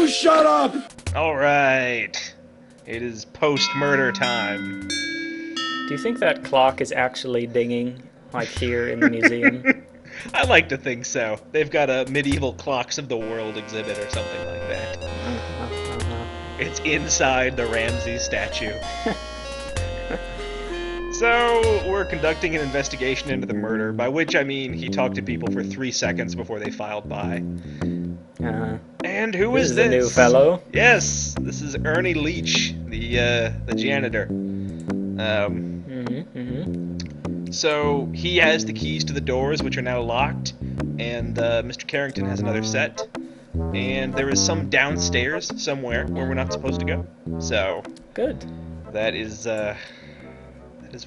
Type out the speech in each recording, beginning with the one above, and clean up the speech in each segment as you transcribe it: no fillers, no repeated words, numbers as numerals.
shut up! Alright. It is post-murder time. Do you think that clock is actually dinging, like here in the museum? I like to think so. They've got a medieval Clocks of the World exhibit or something like that. It's inside the Ramses statue. So, we're conducting an investigation into the murder, by which I mean he talked to people for 3 seconds before they filed by. And who is this? This is a new fellow. Yes, this is Ernie Leach, the janitor. So, he has the keys to the doors, which are now locked, and Mr. Carrington has another set. And there is some downstairs somewhere where we're not supposed to go. So, good. That is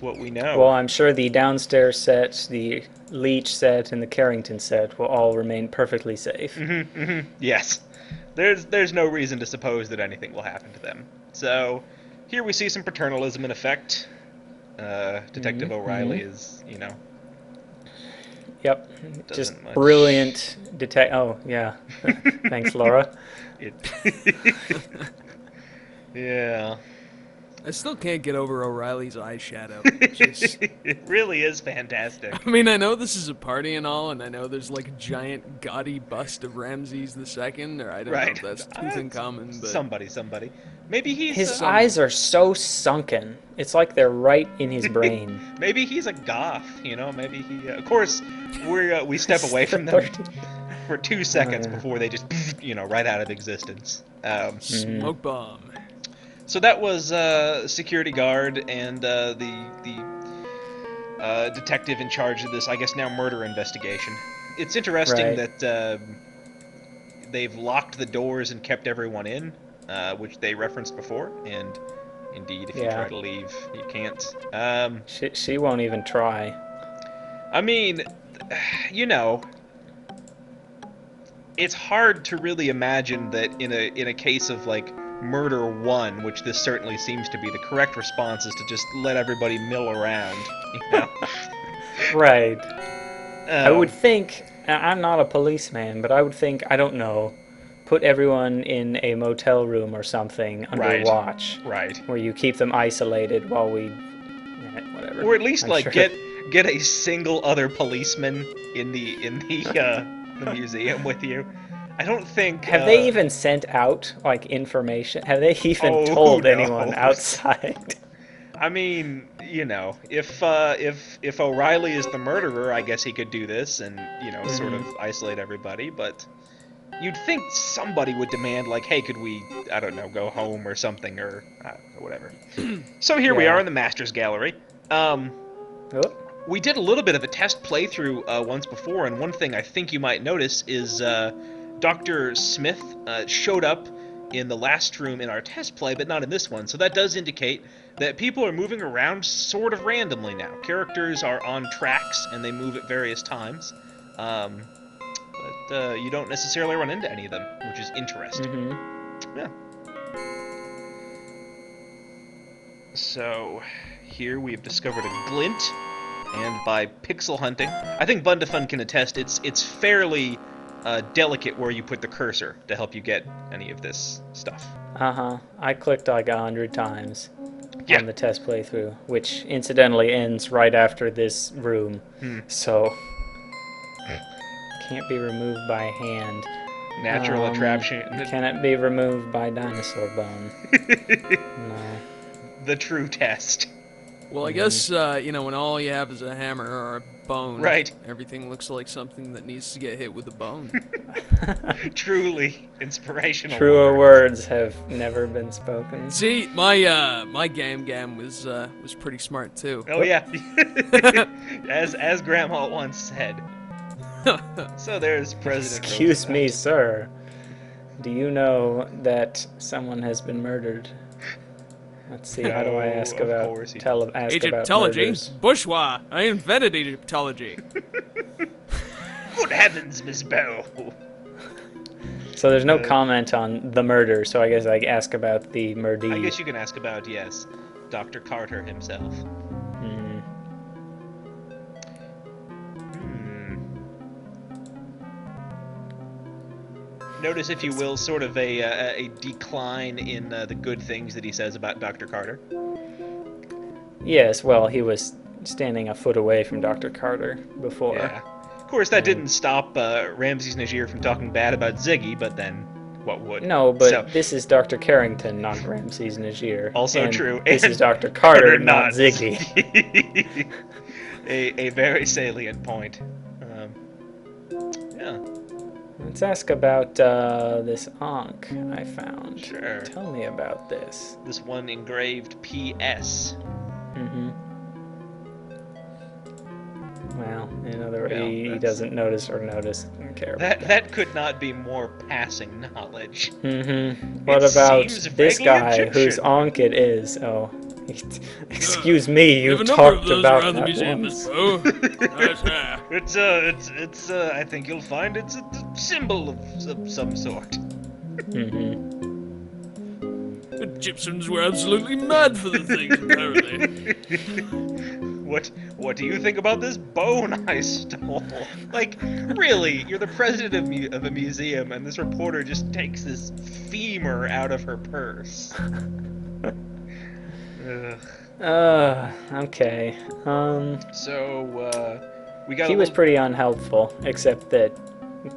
what we know. Well, I'm sure the downstairs set, the Leach set, and the Carrington set will all remain perfectly safe. Yes. There's no reason to suppose that anything will happen to them. So, here we see some paternalism in effect. Detective O'Reilly is, you know... Yep. Just brilliant Oh, yeah. Thanks, Laura. Yeah. I still can't get over O'Reilly's eyeshadow. It really is fantastic. I mean, I know this is a party and all, and I know there's like a giant gaudy bust of Ramses II, or I don't know if that's Tutankhamun, but... Somebody. Maybe he's... His eyes are so sunken. It's like they're right in his brain. Maybe he's a goth, you know? Maybe he... of course, we step away from them for 2 seconds before they just, you know, right out of existence. Smoke bomb. So that was security guard and the detective in charge of this, I guess now murder investigation. It's interesting that they've locked the doors and kept everyone in, which they referenced before, and indeed, if you try to leave, you can't. She won't even try. I mean, you know, it's hard to really imagine that in a case of like Murder 1, which this certainly seems to be, the correct response is to just let everybody mill around, you know? Right. I would think, I'm not a policeman, but I would think, I don't know, put everyone in a motel room or something under watch. Right. Where you keep them isolated while we... whatever. Or at least, get a single other policeman in the museum with you. I don't think... Have they even sent out, like, information? Have they even told anyone outside? I mean, you know, if O'Reilly is the murderer, I guess he could do this and, you know, sort of isolate everybody, but you'd think somebody would demand, like, hey, could we, I don't know, go home or something, or whatever. So here we are in the Masters Gallery. We did a little bit of a test playthrough once before, and one thing I think you might notice is... Dr. Smith showed up in the last room in our test play, but not in this one. So that does indicate that people are moving around sort of randomly now. Characters are on tracks, and they move at various times. But you don't necessarily run into any of them, which is interesting. Yeah. So, here we've discovered a glint, and by pixel hunting, I think Bundafun can attest, it's fairly... delicate where you put the cursor to help you get any of this stuff. I clicked like 100 times on the test playthrough, which incidentally ends right after this room. So can't be removed by hand. Natural attraction. Can it be removed by dinosaur bone? No. The true test. Well, I guess, you know, when all you have is a hammer or a bone, everything looks like something that needs to get hit with a bone. Truly inspirational. Truer words have never been spoken. See, my Gam was pretty smart too. Oh yeah, as Grandma once said. So there's President. Excuse me, sir. Do you know that someone has been murdered? Let's see, how do I ask about Egyptology? Bourgeois! I invented Egyptology! Good heavens, Miss Bell! So there's no comment on the murder, so I guess I ask about the murder. I guess you can ask about, yes, Dr. Carter himself. Notice, if you will, sort of a decline in the good things that he says about Dr. Carter. Yes, well, he was standing a foot away from Dr. Carter before. Yeah. Of course, that didn't stop Ramses Najir from talking bad about Ziggy, but then what would? No, but this is Dr. Carrington, not Ramses Najir. Also true. This is Dr. Carter, not Ziggy. a very salient point. Yeah. Let's ask about this Ankh I found. Sure. Tell me about this. This one engraved PS. Mm-hmm. Well, in other words, he doesn't notice or care about that. That could not be more passing knowledge. Mm-hmm. What about this guy Egyptian. whose Ankh it is? Oh, excuse me, you've talked about that once. It's I think you'll find it's a symbol of some sort. Mm-hmm. Egyptians were absolutely mad for the things, apparently. What do you think about this bone I stole? Like, really, you're the president of a museum, and this reporter just takes this femur out of her purse. Okay. So, we got. He was pretty unhelpful, except that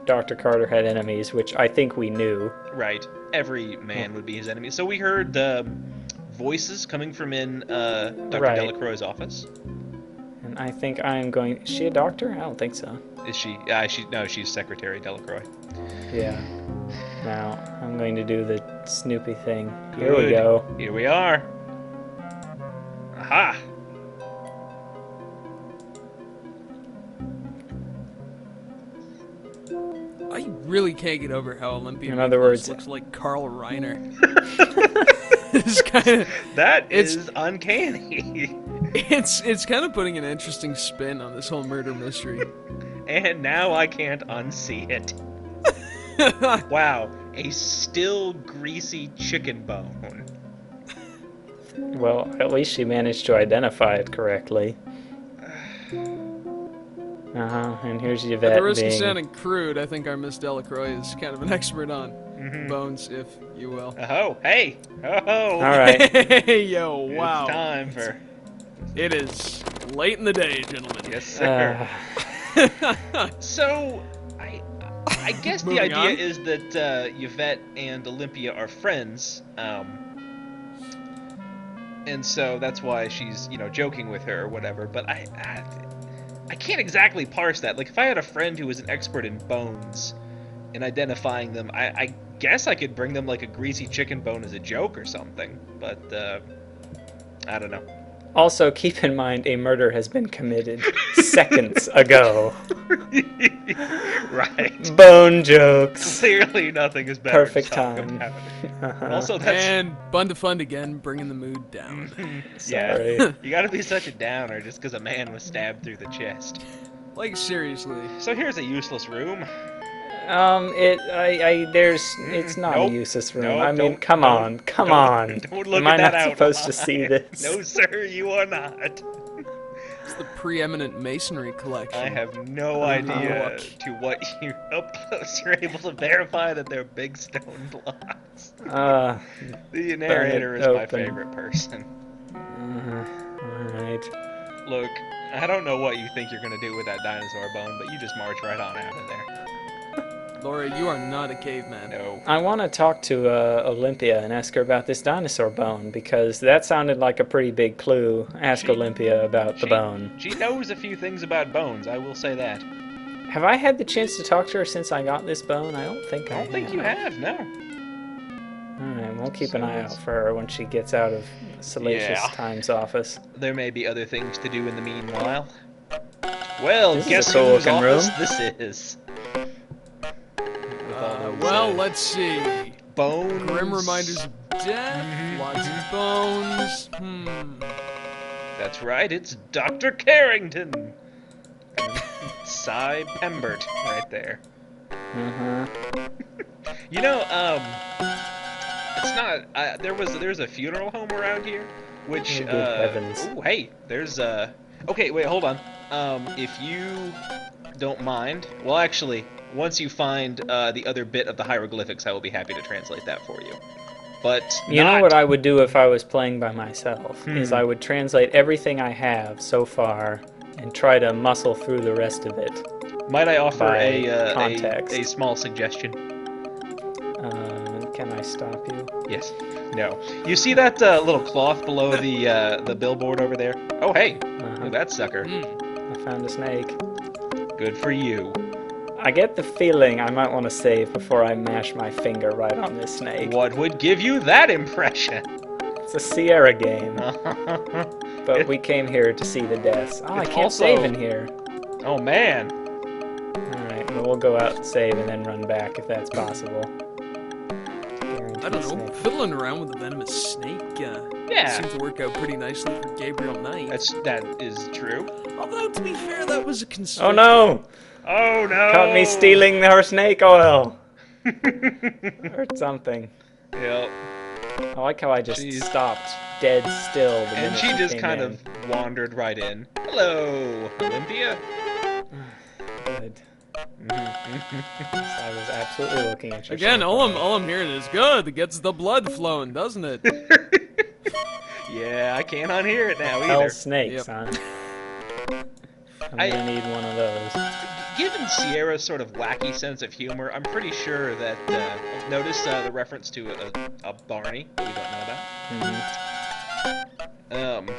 Dr. Carter had enemies, which I think we knew. Right. Every man would be his enemy. So we heard voices coming from in Dr. Delacroix's office. And I think I'm going... Is she a doctor? I don't think so. Is she? No, she's Secretary Delacroix. Yeah. Now, I'm going to do the Snoopy thing. Here we go. Here we are. Aha! I really can't get over how Olympia in other words, looks like Carl Reiner. It's kinda, that is uncanny. It's kind of putting an interesting spin on this whole murder mystery. And now I can't unsee it. Wow, a still greasy chicken bone. Well, at least she managed to identify it correctly. And here's Yvette At the risk being... of sounding crude, I think our Miss Delacroix is kind of an expert on bones, if you will. Oh, hey! Oh! All right. Hey, yo, wow. It's time for... It is late in the day, gentlemen. Yes, sir. So, I guess the idea is that Yvette and Olympia are friends, and so that's why she's, joking with her or whatever, but I can't exactly parse that. Like, if I had a friend who was an expert in bones and identifying them, I guess I could bring them, like, a greasy chicken bone as a joke or something, but, I don't know. Also, keep in mind, a murder has been committed seconds ago. Right. Bone jokes. Clearly nothing is better. Perfect time. Also, that's... And Bun to Fund again, bringing the mood down. Sorry. Yeah, you gotta be such a downer just because a man was stabbed through the chest. Like, seriously. So here's a useless room. It's not a useless room. I mean, come on. Don't look Am at I that not supposed to see this? No, sir, you are not. It's the preeminent masonry collection. I have no idea to what you up close you're able to verify that they're big stone blocks. The narrator is my favorite person. Alright. Look, I don't know what you think you're gonna do with that dinosaur bone, but you just march right on out of there. Laura, you are not a caveman. No. I want to talk to Olympia and ask her about this dinosaur bone, because that sounded like a pretty big clue. Ask Olympia about the bone. She knows a few things about bones, I will say that. Have I had the chance to talk to her since I got this bone? I don't think I have. I don't think you have, no. Alright, we'll keep an eye out for her when she gets out of Salacious Time's office. There may be other things to do in the meanwhile. Well, this guess is a cool whose office room. this is? Well, let's see. Bones. Grim reminders of death. Lots of bones. That's right, it's Dr. Carrington. Cy Pembert, right there. You know, it's not. There's a funeral home around here, which. Good heavens. Oh, hey, there's Okay, wait, hold on. If you don't mind. Well, actually, once you find the other bit of the hieroglyphics, I will be happy to translate that for you. But you know what I would do if I was playing by myself is I would translate everything I have so far and try to muscle through the rest of it. Might I offer a small suggestion? Can I stop you? Yes. No. You see that little cloth below the billboard over there? Oh, hey. Look at that sucker. I found a snake. Good for you. I get the feeling I might want to save before I mash my finger right on this snake. What would give you that impression? It's a Sierra game. But we came here to see the deaths. Oh, I can't save in here. Oh, man. Alright, well, we'll go out and save and then run back if that's possible. I don't know, fiddling around with a venomous snake seems to work out pretty nicely for Gabriel Knight. That is true. Although, to be fair, that was a concern. Oh no! Oh no! Caught me stealing her snake oil! Or something. Yep. I like how I just stopped dead still. And she just kind of wandered right in. Hello, Olympia. Good. I was absolutely looking at you. Again, all I'm hearing is good. It gets the blood flowing, doesn't it? Yeah, I can't unhear it now either. Hell snakes, huh? I'm gonna need one of those. Given Sierra's sort of wacky sense of humor, I'm pretty sure that notice the reference to a Barney that we don't know about.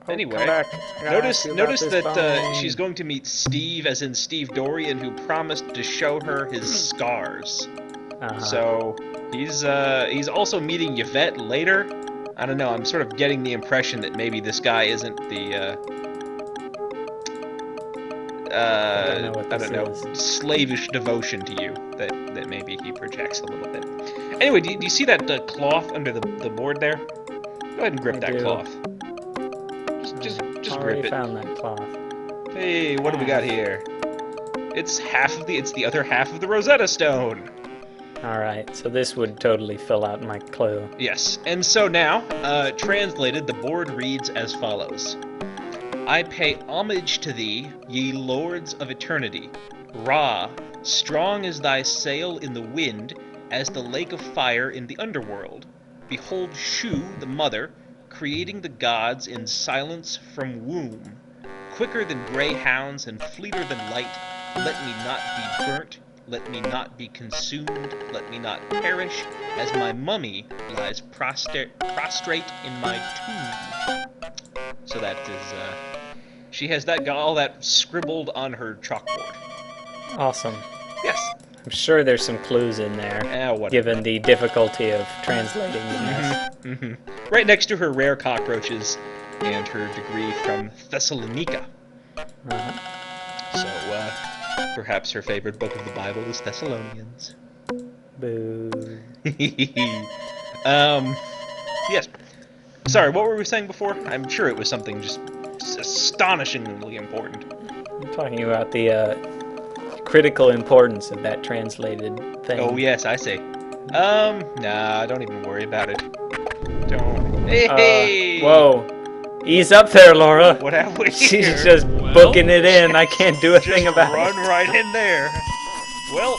Anyway, notice that she's going to meet Steve, as in Steve Dorian, who promised to show her his scars. So he's also meeting Yvette later. I don't know. I'm sort of getting the impression that maybe this guy isn't the I don't know slavish devotion to you that maybe he projects a little bit. Anyway, do you see that cloth under the board there? Go ahead and grip that cloth. Just grip it. Found that cloth. Hey, what do we got here? It's the other half of the Rosetta Stone. Alright, so this would totally fill out my clue. Yes, and so now, translated, the board reads as follows. I pay homage to thee, ye lords of eternity. Ra, strong is thy sail in the wind, as the lake of fire in the underworld. Behold Shu, the mother, creating the gods in silence from womb. Quicker than greyhounds and fleeter than light, let me not be burnt, let me not be consumed, let me not perish, as my mummy lies prostrate in my tomb. So that is, she has all that scribbled on her chalkboard. Awesome. Yes. I'm sure there's some clues in there, given the difficulty of translating this. Right next to her rare cockroaches and her degree from Thessalonica. So, perhaps her favorite book of the Bible is Thessalonians. Boo. Yes. Sorry, what were we saying before? I'm sure it was something just astonishingly important. I'm talking about the critical importance of that translated thing. Oh, yes, I see. Nah, don't even worry about it. Don't. Hey! Whoa. Ease up there, Laura. What have we here? She's just booking it in. I can't do a thing about it. Run right in there. Well,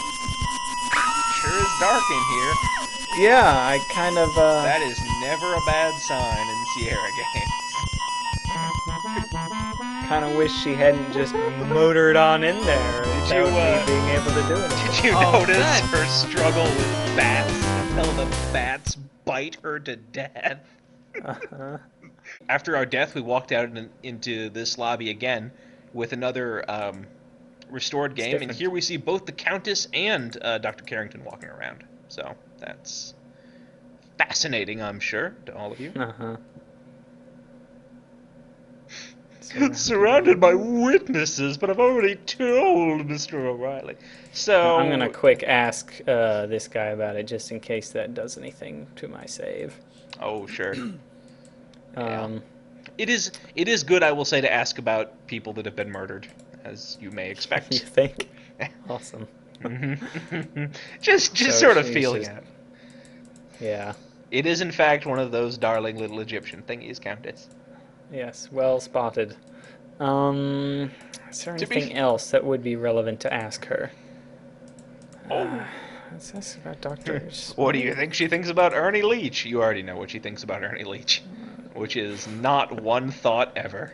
sure is dark in here. Yeah, I kind of, That is never a bad sign in Sierra games. Kind of wish she hadn't just motored on in there. Did you, being able to do it. Did you notice her struggle with bats until the bats bite her to death? After our death, we walked out into this lobby again with another restored game, and here we see both the Countess and Dr. Carrington walking around. So that's fascinating, I'm sure, to all of you. Surrounded by witnesses, but I've already told Mr. O'Reilly. So I'm gonna quick ask this guy about it, just in case that does anything to my save. Oh, sure. It is good, I will say, to ask about people that have been murdered, as you may expect. You think? Awesome. just sort of feeling it. Yeah. It is, in fact, one of those darling little Egyptian thingies, Countess. Yes, well spotted. Is there anything else that would be relevant to ask her? Let's ask about doctors. What do you think she thinks about Ernie Leach? You already know what she thinks about Ernie Leach, which is not one thought ever.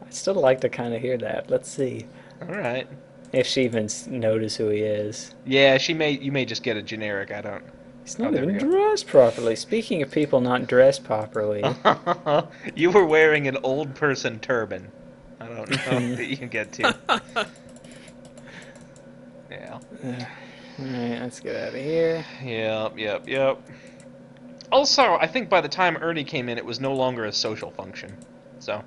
I'd still like to kind of hear that. Let's see. All right. If she even knows who he is. Yeah, she may. You may just get a generic. I don't. He's not even dressed properly. Speaking of people not dressed properly. You were wearing an old person turban. I don't know that you can get to. Yeah. Alright, let's get out of here. Yep. Also, I think by the time Ernie came in, it was no longer a social function. So.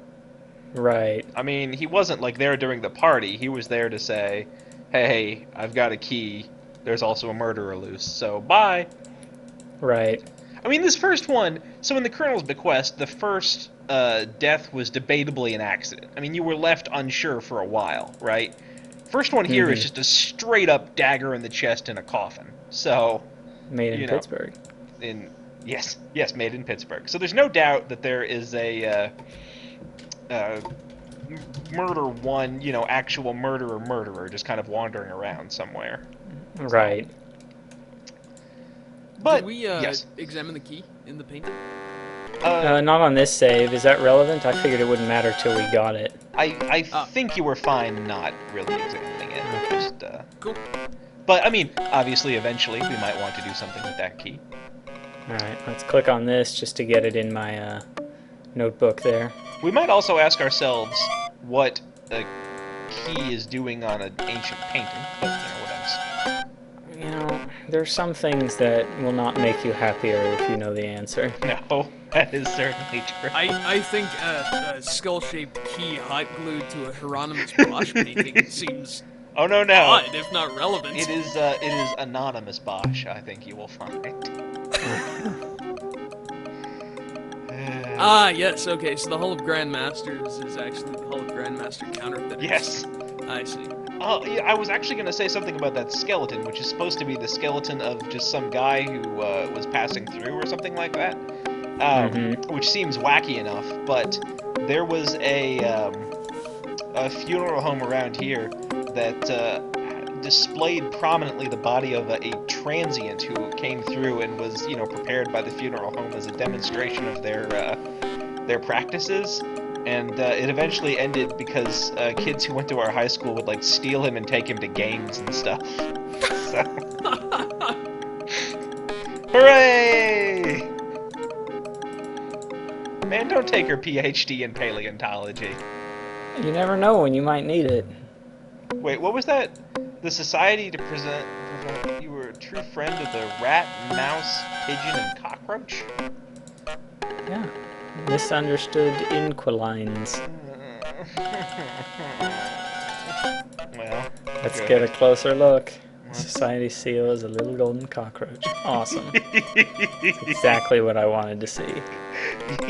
Right. I mean, he wasn't like there during the party. He was there to say, "Hey, I've got a key. There's also a murderer loose. So bye." Right. I mean, this first one. So in the Colonel's bequest, the first death was debatably an accident. I mean, you were left unsure for a while, right? First one here is just a straight up dagger in the chest in a coffin. So made in Pittsburgh. Yes, made in Pittsburgh. So there's no doubt that there is a murder one, actual murderer just kind of wandering around somewhere. Right. But did we examine the key in the painting? Not on this save. Is that relevant? I figured it wouldn't matter till we got it. I think you were fine not really examining it. Okay. Just, cool. But, I mean, obviously, eventually, we might want to do something with that key. Alright, let's click on this just to get it in my notebook there. We might also ask ourselves what a key is doing on an ancient painting, but, what else? There's some things that will not make you happier if you know the answer. No, that is certainly true. I think a skull-shaped key hot glued to a Hieronymus Bosch painting seems odd, if not relevant. It is anonymous Bosch, I think you will find. Yes, okay, so the Hall of Grandmasters is actually the Hall of Grandmaster counterfeit. Yes. I see. Yeah, I was actually going to say something about that skeleton, which is supposed to be the skeleton of just some guy who was passing through or something like that, which seems wacky enough, but there was a funeral home around here that displayed prominently the body of a transient who came through and was, prepared by the funeral home as a demonstration of their practices. And it eventually ended because kids who went to our high school would, steal him and take him to games and stuff. So. Hooray! Man, don't take her PhD in paleontology. You never know when you might need it. Wait, what was that? The Society to prevent you were a true friend of the rat, mouse, pigeon, and cockroach? Yeah. Misunderstood inquilines. Well, let's get a closer look. Society seal is a little golden cockroach. Awesome. That's exactly what I wanted to see.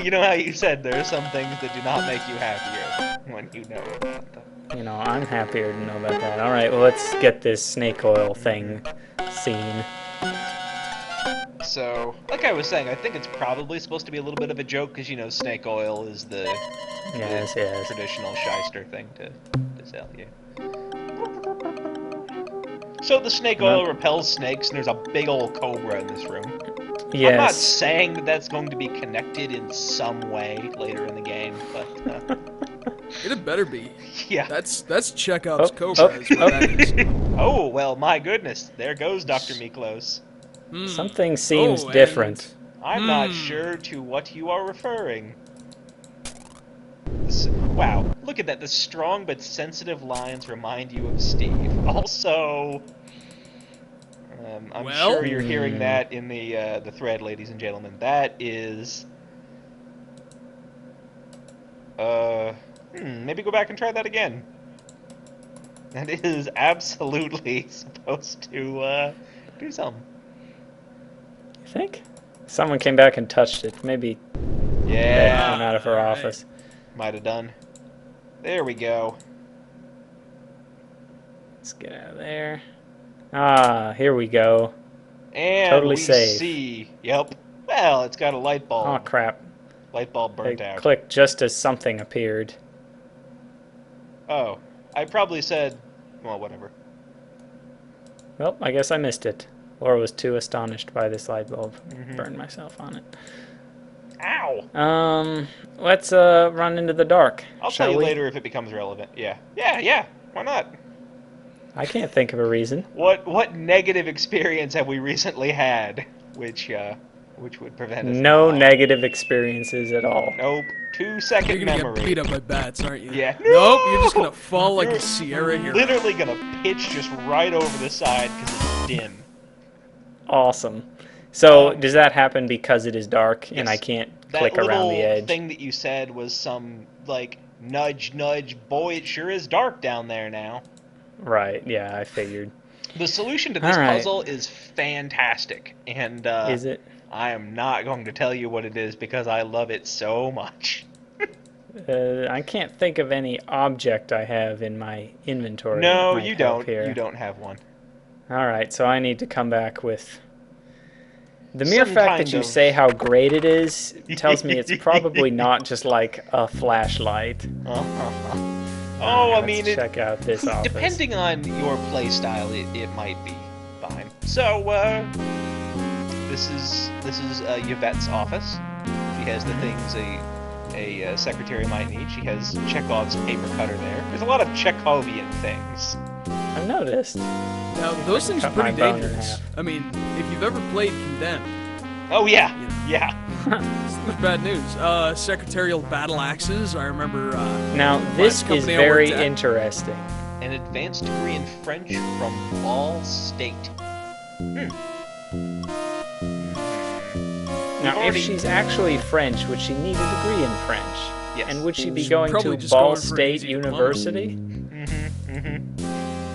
You know how you said there are some things that do not make you happier when you know about them. I'm happier to know about that. Alright, well, let's get this snake oil thing seen. So, like I was saying, I think it's probably supposed to be a little bit of a joke, because, snake oil is the traditional shyster thing to sell you. So the snake oil repels snakes, and there's a big old cobra in this room. Yes. I'm not saying that that's going to be connected in some way later in the game, but... It better be. Yeah. That's Chekov's cobra, is what that is. Oh, well, my goodness. There goes Dr. Miklos. Something seems different. I'm not sure to what you are referring. Wow, look at that. The strong but sensitive lines remind you of Steve. Also, I'm sure you're hearing that in the thread, ladies and gentlemen. That is... maybe go back and try that again. That is absolutely supposed to do something. You think? Someone came back and touched it. Maybe yeah, came out of her office. Might have done. There we go. Let's get out of there. Ah, here we go. And totally we safe. see. Yep. Well, it's got a light bulb. Oh crap! Light bulb burnt out. Clicked just as something appeared. Oh, I probably said, well, whatever. Well, I guess I missed it. Or was too astonished by this light bulb. Burned myself on it. Ow! Let's run into the dark. I'll tell you later if it becomes relevant. Yeah. Why not? I can't think of a reason. What negative experience have we recently had, which would prevent us? No negative experiences at all. Nope. 2-second memory. You're gonna get beat up by bats, aren't you? Yeah. Nope. You're just gonna fall like a Sierra hero. Literally gonna pitch just right over the side because it's dim. Awesome. So does that happen because it is dark and Yes. I can't click around the edge? That little thing that you said was some like nudge, boy, it sure is dark down there now. Right. Yeah, I figured. The solution to this puzzle is fantastic, and is it? I am not going to tell you what it is because I love it so much. I can't think of any object I have in my inventory. No, you don't. Here. You don't have one. All right, so I need to come back with... The mere fact that you say how great it is tells me it's probably not just like a flashlight. Oh, I mean, check out this office. Depending on your play style, it might be fine. So, this is Yvette's office. She has the things a secretary might need. She has Chekov's paper cutter there. There's a lot of Chekovian things. I noticed. Now, those things are pretty dangerous. I mean, if you've ever played Condemned. Oh, yeah. Yeah. It's bad news. Secretarial battle axes, I remember... now, this is very interesting. An advanced degree in French from Ball State. Now, if she's actually French, would she need a degree in French? Yes. And would she be going to Ball State University?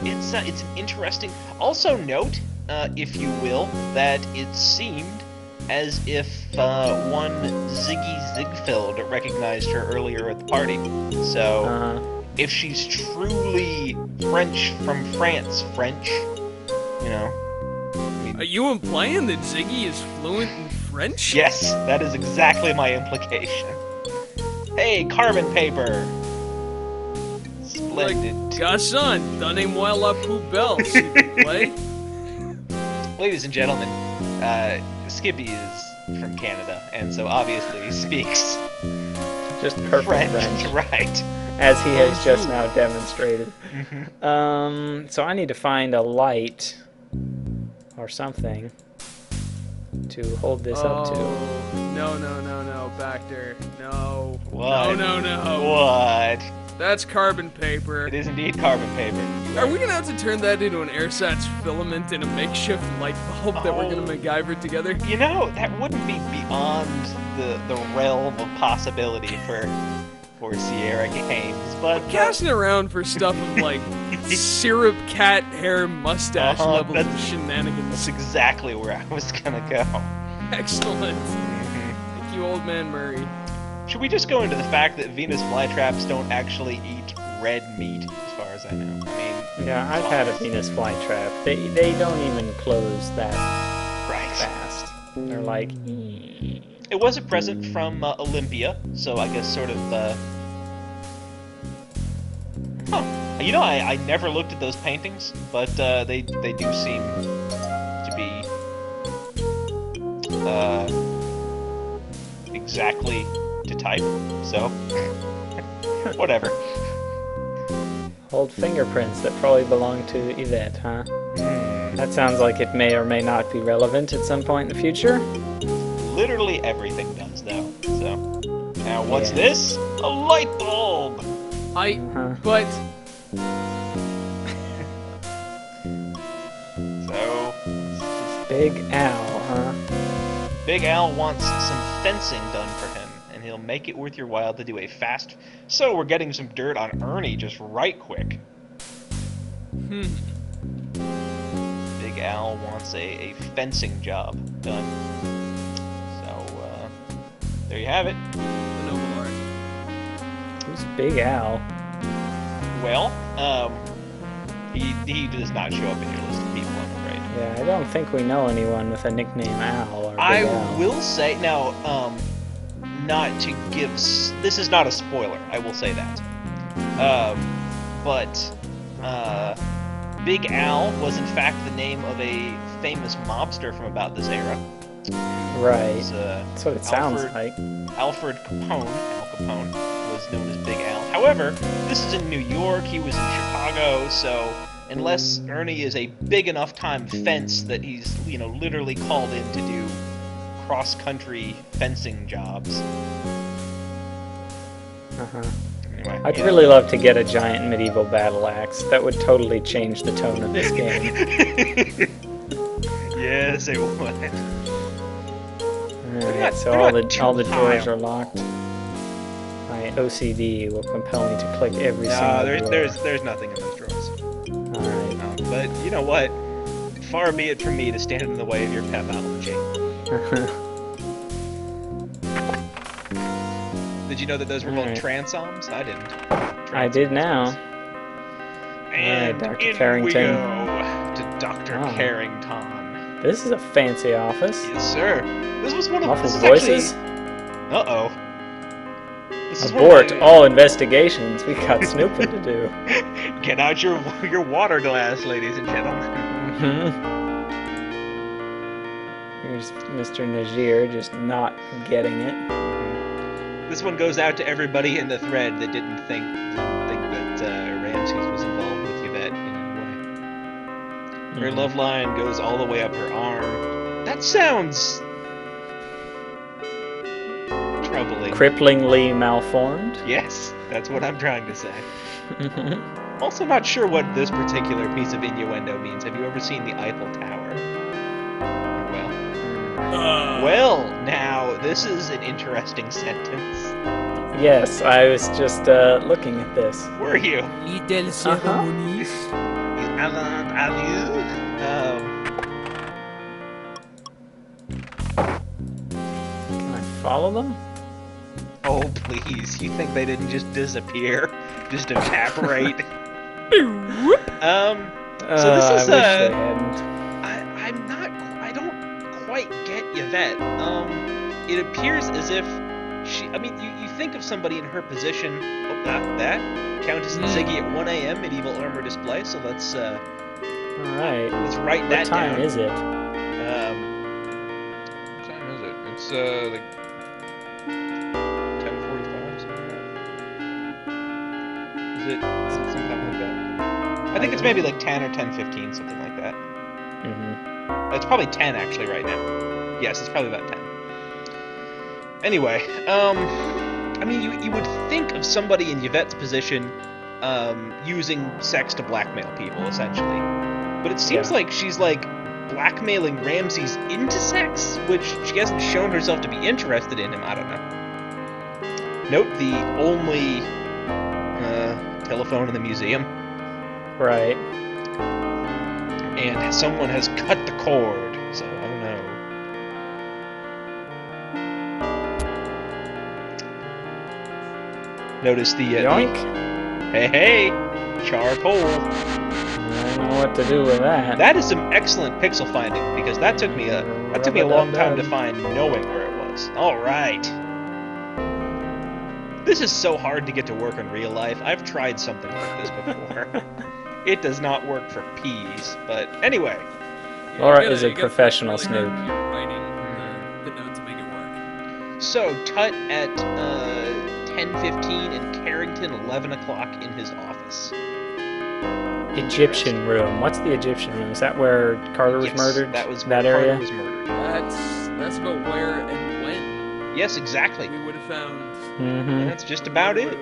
It's an interesting... Also note, if you will, that it seemed as if one Ziggy Ziegfeld recognized her earlier at the party. So, if she's truly French from France, you know... I mean, are you implying that Ziggy is fluent in French? Yes, that is exactly my implication. Hey, carbon paper! Splendid. Garçon, donnez-moi la poubelle, s'il vous plaît. Ladies and gentlemen, Skippy is from Canada, and so obviously speaks just perfect French. Right. As he has just now demonstrated. So I need to find a light or something to hold this up to. No, Bacter. No. What? No. What? That's carbon paper. It is indeed carbon paper. Are we gonna have to turn that into an AirSats filament in a makeshift light bulb that we're gonna MacGyver together? You know, that wouldn't be beyond the realm of possibility for Sierra Games, but I'm casting around for stuff of like syrup cat hair mustache levels of shenanigans. That's exactly where I was gonna go. Excellent. Thank you, old man Murray. Should we just go into the fact that Venus flytraps don't actually eat red meat, as far as I know? I mean, yeah, I've had a Venus flytrap. They don't even close that fast. They're like. It was a present from Olympia, so I guess sort of. You know, I never looked at those paintings, but they do seem to be exactly to type. So whatever. Old fingerprints that probably belong to Yvette, huh? That sounds like it may or may not be relevant at some point in the future. Literally everything does, though. So now what's this? A light bulb. But. So. Big Al, huh? Big Al wants some fencing done for him, and he'll make it worth your while to do a fast. So we're getting some dirt on Ernie just right quick. Big Al wants a fencing job done. There you have it. The noble art. Who's Big Al? Well, he does not show up in your list of people, I'm afraid. Yeah, I don't think we know anyone with a nickname Al or Big I Al. will say, now, not to give... This is not a spoiler, I will say that. but Big Al was in fact the name of a famous mobster from about this era. Right. That's what it sounds like. Alfred Capone, Al Capone, was known as Big Al. However, this is in New York, he was in Chicago, so unless Ernie is a big enough time fence that he's, literally called in to do cross-country fencing jobs. Anyway, I'd really love to get a giant medieval battle axe. That would totally change the tone of this game. Yes, it would. Alright, so all the doors are locked. My OCD will compel me to click every single door. There's nothing in those drawers. Alright. But you know what? Far be it from me to stand in the way of your pepology. Did you know that those were called transoms? I didn't. I did now. And Dr. in Carrington. we go to Dr. Carrington. This is a fancy office. Yes, sir. This was one of Muffled the voices. Uh-oh. Abort all investigations. We got snooping to do. Get out your water glass, ladies and gentlemen. Here's Mr. Najir just not getting it. This one goes out to everybody in the thread that didn't think that Ramses was involved with Yvette in any way. Her love line goes all the way up her arm. That sounds troubling. Cripplingly malformed? Yes, that's what I'm trying to say. I'm also not sure what this particular piece of innuendo means. Have you ever seen the Eiffel Tower? Well, now, this is an interesting sentence. Yes, I was just looking at this. Were you? Little ceremonies. Can I follow them? Oh, please. You think they didn't just disappear? Just evaporate? So this is, I wish they hadn't. I don't quite get Yvette. It appears as if you think of somebody in her position. Oh, that Countess and Ziggy at 1 a.m. medieval armor display. So let's Alright. let's write that down. What time is it? What time is it? It's like 10:45, something like that. Is it sometime like that? I think it's maybe like 10 or 10:15, something like that. It's probably 10 actually right now. Yes, it's probably about 10. Anyway, you would think of somebody in Yvette's position using sex to blackmail people, essentially. But it seems like she's, blackmailing Ramses into sex, which she hasn't shown herself to be interested in him. I don't know. Note the only telephone in the museum. Right. And someone has cut the cord, so oh no. Notice the Yoink. Hey, charcoal. I don't know what to do with that. That is some excellent pixel finding, because that took me a long time to find, knowing where it was. All right. This is so hard to get to work in real life. I've tried something like this before. It does not work for peas, but anyway. Laura is a professional snoop. Writing the note to make it work. So, Tut at 10:15 and Carrington 11 o'clock in his office. Egyptian room. What's the Egyptian room? Is that where Carter was murdered? That was that where area. Carter was murdered. That's about where and when Yes, exactly. we would have found. And that's just about it.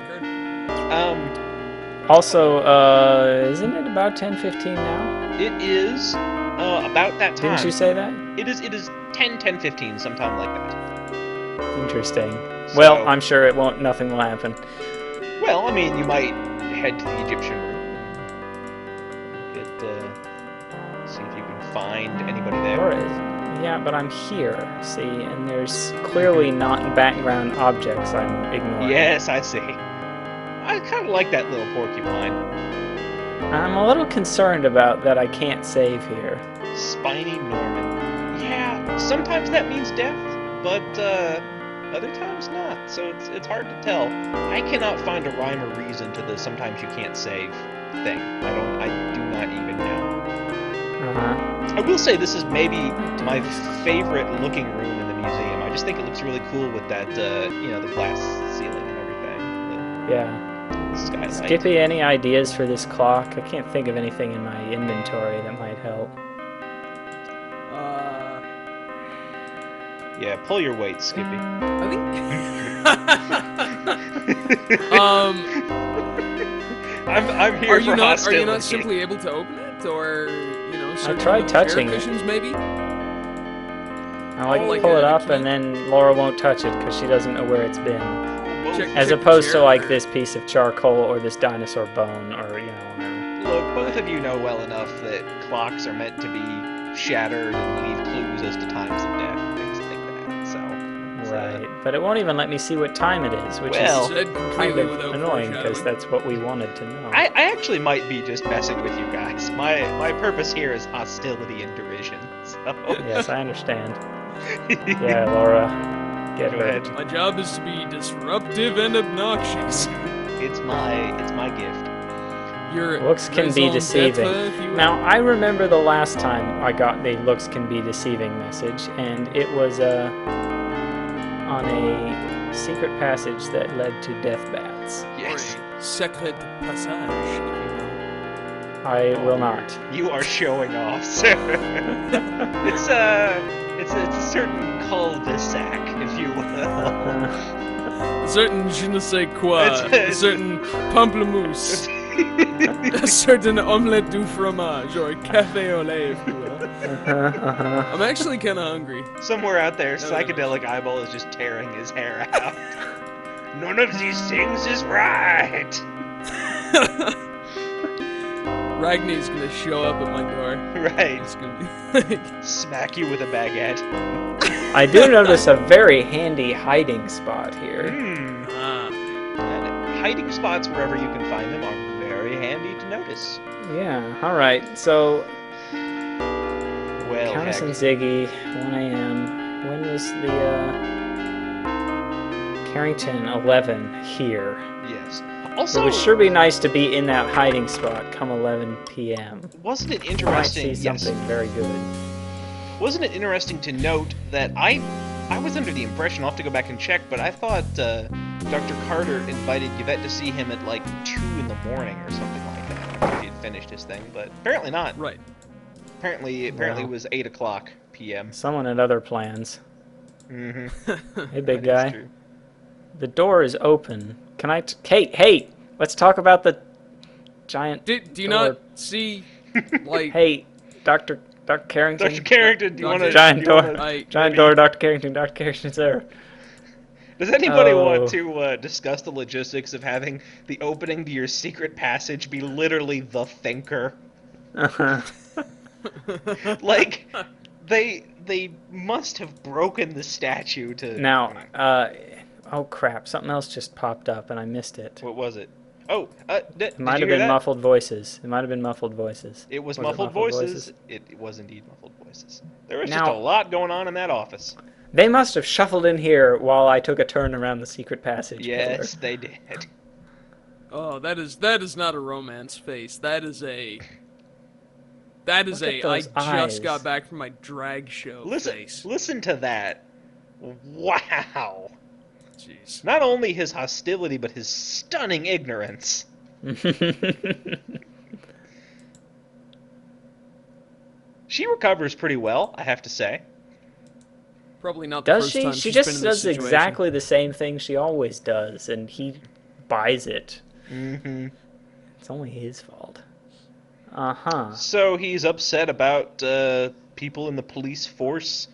Also, isn't it about 10:15 now? It is about that time. Didn't you say that? It is 10:15, sometime like that. Interesting. So, Well, I'm sure it won't. Nothing will happen. Well, you might head to the Egyptian room and see if you can find anybody there. Or yeah, but I'm here. See, and there's clearly not background objects I'm ignoring. Yes, I see. I kind of like that little porcupine. I'm a little concerned about that I can't save here. Spiny Norman. Yeah, sometimes that means death, but other times not. So it's hard to tell. I cannot find a rhyme or reason to the sometimes you can't save thing. I do not even know. I will say this is maybe my favorite looking room in the museum. I just think it looks really cool with that, the glass ceiling and everything. Yeah. Skylight. Skippy, any ideas for this clock? I can't think of anything in my inventory that might help. Yeah, pull your weight, Skippy. I think. I'm here for hostility. Are you not simply able to open it, or I tried touching it. Cushions, maybe. I pull it up, and then Laura won't touch it because she doesn't know where it's been. As opposed to like this piece of charcoal or this dinosaur bone, or Look, both of you know well enough that clocks are meant to be shattered and leave clues as to times of death and things like that. So. Right, but it won't even let me see what time it is, which is kind of annoying because that's what we wanted to know. I actually might be just messing with you guys. My purpose here is hostility and derision. So. Yes, I understand. Yeah, Laura, get Go hurt. ahead. My job is to be disruptive and obnoxious. It's my gift. Your looks can be deceiving. Now, I remember the last time I got the looks can be deceiving message, and it was on a secret passage that led to death bats. Yes. Secret passage, if you know. I will not. You are showing off, sir. It's a certain cul-de-sac, if you will. A certain je ne sais quoi. A certain pamplemousse. A certain omelette du fromage, or café au lait, if you will. I'm actually kind of hungry. Somewhere out there, Psychedelic Eyeball is just tearing his hair out. None of these things is right. Ragni's gonna show up at my door. Right. It's gonna be like... Smack you with a baguette. I do notice a very handy hiding spot here. And hiding spots wherever you can find them are very handy to notice. Yeah, alright, so... Well, Countess and Ziggy, 1 a.m. When was the, Carrington 11 here? Yes. Also, it would sure be nice to be in that hiding spot come 11 p.m. Wasn't it I interesting? might see something very good. Wasn't it interesting to note that I was under the impression, I'll have to go back and check, but I thought Dr. Carter invited Yvette to see him at like 2 in the morning or something like that after he had finished his thing, but apparently not. Right. Apparently it was 8 o'clock p.m. Someone had other plans. Mm-hmm. Hey, big guy. The door is open. Can I... Hey! Let's talk about the giant Do you not see, like... Hey, Dr. Carrington. Dr. Carrington, do you want to... Giant door, Dr. Carrington. Dr. Carrington's there. Does anybody want to discuss the logistics of having the opening to your secret passage be literally the thinker? Like, they must have broken the statue to... Now, oh crap, something else just popped up and I missed it. What was it? Oh, it might have been muffled voices. It might have been muffled voices. It was muffled voices. It was indeed muffled voices. There was just a lot going on in that office. They must have shuffled in here while I took a turn around the secret passage. Yes, they did. Oh, that is not a romance face. That is a I just got back from my drag show face. Listen to that. Wow. Jeez. Not only his hostility, but his stunning ignorance. She recovers pretty well, I have to say. Probably not the first time she she's been in just this does situation. exactly the same thing she always does, and he buys it. Mm-hmm. It's only his fault. Uh-huh. So he's upset about people in the police force,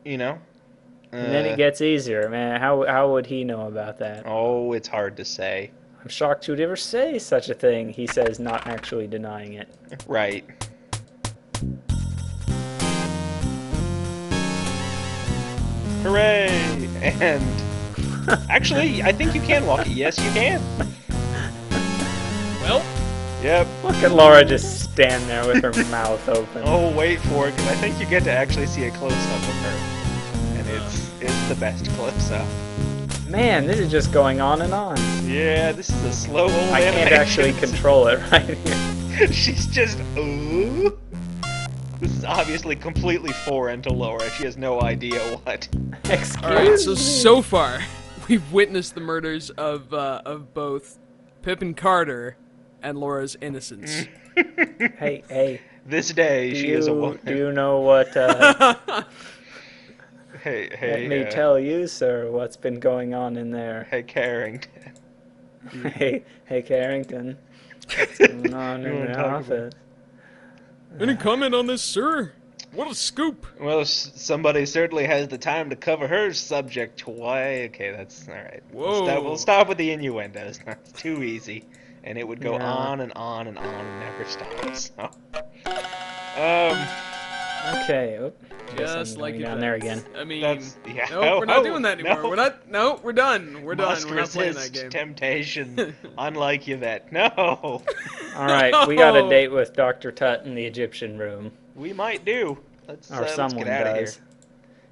you know? And then it gets easier, man. How would he know about that? Oh, it's hard to say. I'm shocked you would ever say such a thing, he says, not actually denying it. Right. Hooray! And actually, I think you can walk it. Yes, you can. Well, yep. Look at Laura just stand there with her mouth open. Oh, wait for it, because I think you get to actually see a close-up of her. And It's the best close-up. Man, this is just going on and on. Yeah, this is a slow old I can't animation. actually control it right here. She's just, ooh. This is obviously completely foreign to Laura. She has no idea what. Alright, so far, we've witnessed the murders of both Pip and Carter and Laura's innocence. Hey. This day, she is a woman. Do you know what, Hey, let me tell you, sir, what's been going on in there. Hey, Carrington. Hey, Carrington. What's going on in the office? Any comment on this, sir? What a scoop! Well, somebody certainly has the time to cover her subject. Why? Okay, that's all right. Whoa. We'll stop with the innuendos. That's too easy, and it would go on and on and on and never stop. So, Okay. Oop. Just like down there again. I mean, yeah. nope, we're not doing that anymore. No. We're not. No, we're done. We're done. Must We're not playing that resist game. temptation, unlike Yvette. No. All right, we got a date with Dr. Tut in the Egyptian room. We might do. Let's Someone get out of here. does.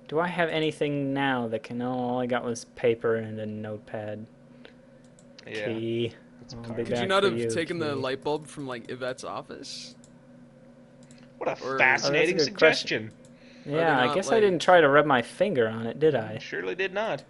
Do I have anything now that can... Oh, all I got was paper and a notepad. Yeah. Key. Could Could you not have taken the light bulb from like Yvette's office? What a Or- fascinating Oh, that's a good suggestion. Yeah, I not, guess I like- didn't try to rub my finger on it, did I? Surely did not.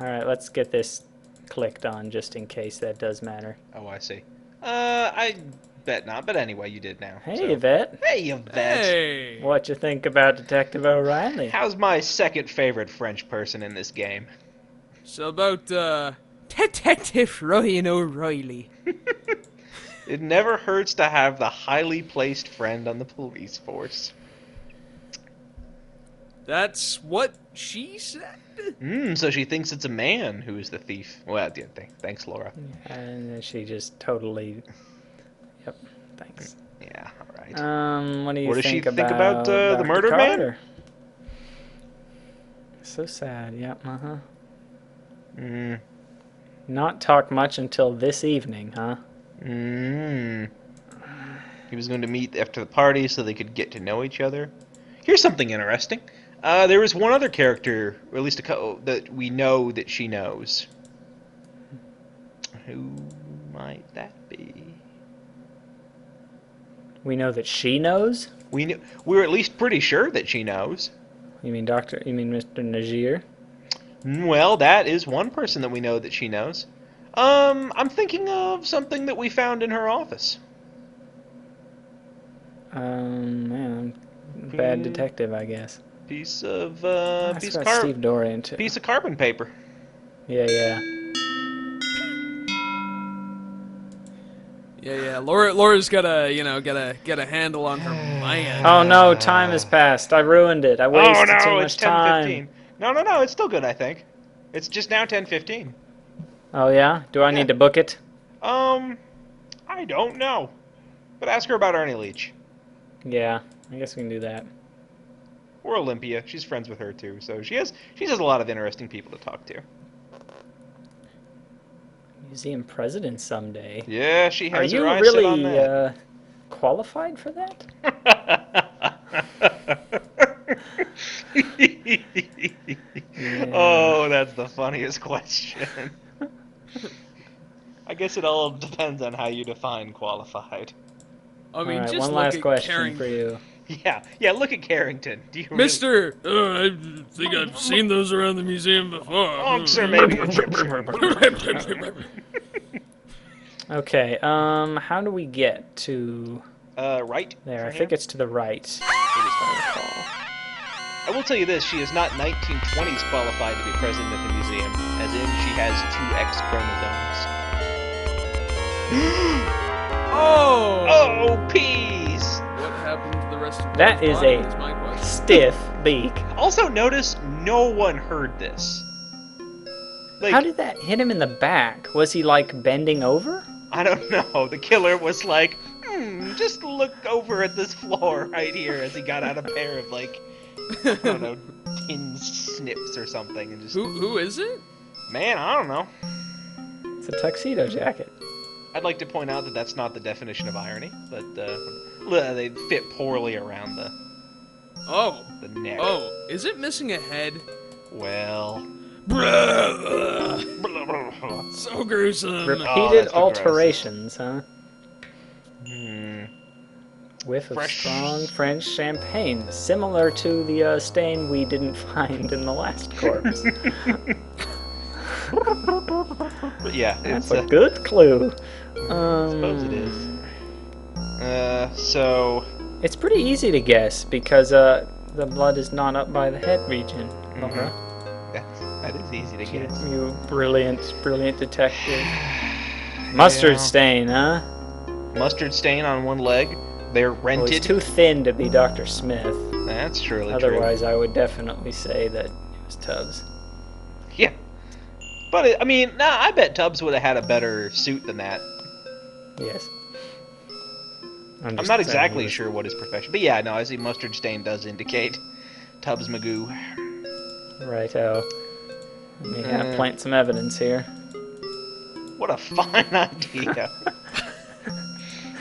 All right, let's get this clicked on just in case that does matter. Oh, I see. I bet not, but anyway, you did now. Hey, so. Yvette. Hey, Yvette. Hey. What you think about Detective O'Reilly? How's my second favorite French person in this game? So about Detective Ryan O'Reilly. It never hurts to have the highly placed friend on the police force. That's what she said. So she thinks it's a man who is the thief. Well, yeah, thanks, Laura. And then she just totally... Yep, thanks. Yeah, all right. What do you What does she think think about, the Dr. murdered man? Carter? So sad, yep, Not talk much until this evening, huh? He was going to meet after the party so they could get to know each other. Here's something interesting. There is one other character, or at least a couple, that we know that she knows. Who might that be? We know that she knows? We're at least pretty sure that she knows. You mean Mr. Najir? Well, that is one person that we know that she knows. I'm thinking of something that we found in her office. Man, I'm a bad detective, I guess. Piece of That's got Steve Dorian too. piece of carbon paper. Yeah. Yeah. Laura's gotta get a handle on her mind. Oh no, time has passed. I ruined it. I wasted too much it's time. 10:15. No, it's still good, I think. It's just now 10:15. Oh yeah? Do I need to book it? I don't know. But ask her about Ernie Leach. Yeah, I guess we can do that. Or Olympia. She's friends with her too, so she has a lot of interesting people to talk to. Museum president someday. Yeah, she Are has you her eyes set on really that. qualified for that? Yeah. Oh, that's the funniest question. I guess it all depends on how you define qualified. I mean, All right, just one look last at question Carrington. for you. Yeah, look at Carrington. Do you really... Mister, I think I've seen those around the museum before. Sir, maybe a chip. Okay, how do we get to Right? there? I from think here? it's to the right. I will tell you this, she is not 1920s qualified to be president of the museum, as in she has 2 X chromosomes. Oh! Oh, peas! What happened to the rest of That Laura's is body a is my question. stiff beak. Also notice no one heard this. Like, How did that hit him in the back? Was he like bending over? I don't know. The killer was like, just look over at this floor right here as he got out a pair of, like, I don't know, tin snips or something. And just, Who is it? man, I don't know. It's a tuxedo jacket. I'd like to point out that that's not the definition of irony, but they fit poorly around Oh. The neck. Oh, is it missing a head? Well. So gruesome. Repeated that's alterations, huh? Hmm. Whiff of Fresh. strong French champagne, similar to the stain we didn't find in the last corpse. But yeah, That's it's a good clue. I suppose it is. So. It's pretty easy to guess because the blood is not up by the head region, Laura. That is easy to guess. You brilliant detective. Mustard stain, huh? Mustard stain on one leg. They're Well, rented. he's too thin to be Dr. Smith. That's surely Otherwise, I would definitely say that it was Tubbs. true. Yeah. But, I mean, I bet Tubbs would have had a better suit than that. Yes. I'm just not saying exactly he was- sure what his profession. But yeah, no, I see mustard stain does indicate Tubbs Magoo. Righto. Let me plant some evidence here. What a fine idea.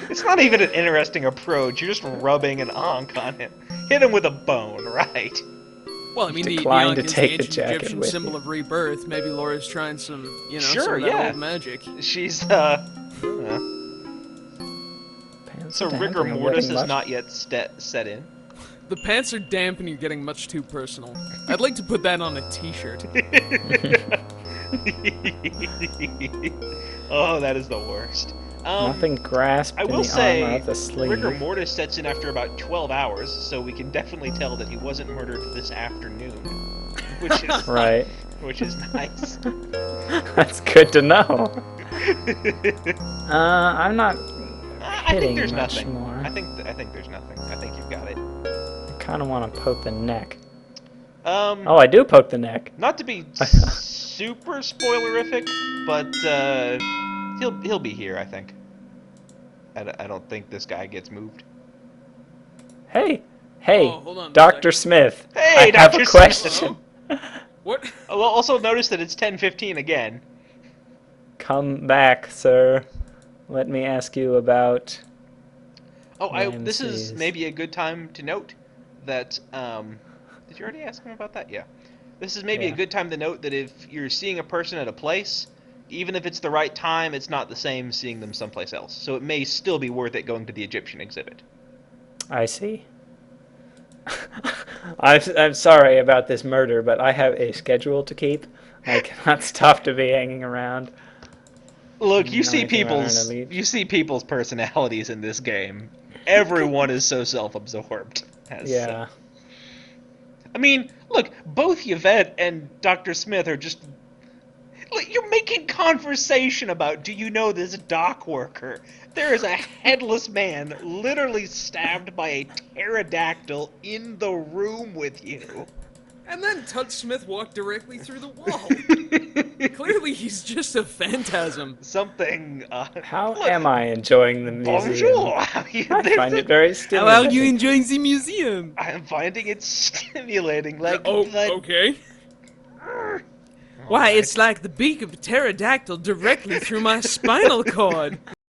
It's not even an interesting approach. You're just rubbing an ankh on him. Hit him with a bone, right? Well, I mean, the Declined Ankh to is take the the ancient jacket Egyptian with symbol you. of rebirth. Maybe Laura's trying some, Sure, some of that yeah. old magic. She's, Pants so are damp rigor and I'm mortis getting is much- not yet set in. The pants are damp and you're getting much too personal. I'd like to put that on a t-shirt. Oh, that is the worst. Nothing grasped I in will the say, armor of the sleeve. rigor mortis sets in after about 12 hours, so we can definitely tell that he wasn't murdered this afternoon, which is Right. which is nice. That's good to know. I'm not I hitting think there's much nothing. more. I think there's nothing. I think you've got it. I kind of want to poke the neck. Oh, Oh, I do poke the neck. not to be super spoilerific, but he'll be here. I think. I don't think this guy gets moved. Hey, Oh, hold on a Dr. second. Smith. Hey, I have Dr. a Smith. question. What? Well, also notice that it's 10:15 again. Come back, sir. Let me ask you about... Oh, this is Ramses. maybe a good time to note that, did you already ask him about that? Yeah. This is maybe a Yeah. good time to note that if you're seeing a person at a place, even if it's the right time, it's not the same seeing them someplace else. So it may still be worth it going to the Egyptian exhibit. I see. I'm sorry about this murder, but I have a schedule to keep. I cannot stop to be hanging around. Look, you No, see I think I'll people's earn a lead. you see people's personalities in this game. Everyone is so self-absorbed. Yeah. I mean, look, both Yvette and Dr. Smith are just... Look, you're making conversation about, do you know this dock worker? There is a headless man literally stabbed by a pterodactyl in the room with you. And then Tut Smith walked directly through the wall. Clearly, he's just a phantasm. Something, How look, am I enjoying the museum? bonjour! I find it very How stimulating. are you enjoying the museum? I'm finding it stimulating, like... Oh, like okay. Why, it's like the beak of a pterodactyl directly through my spinal cord.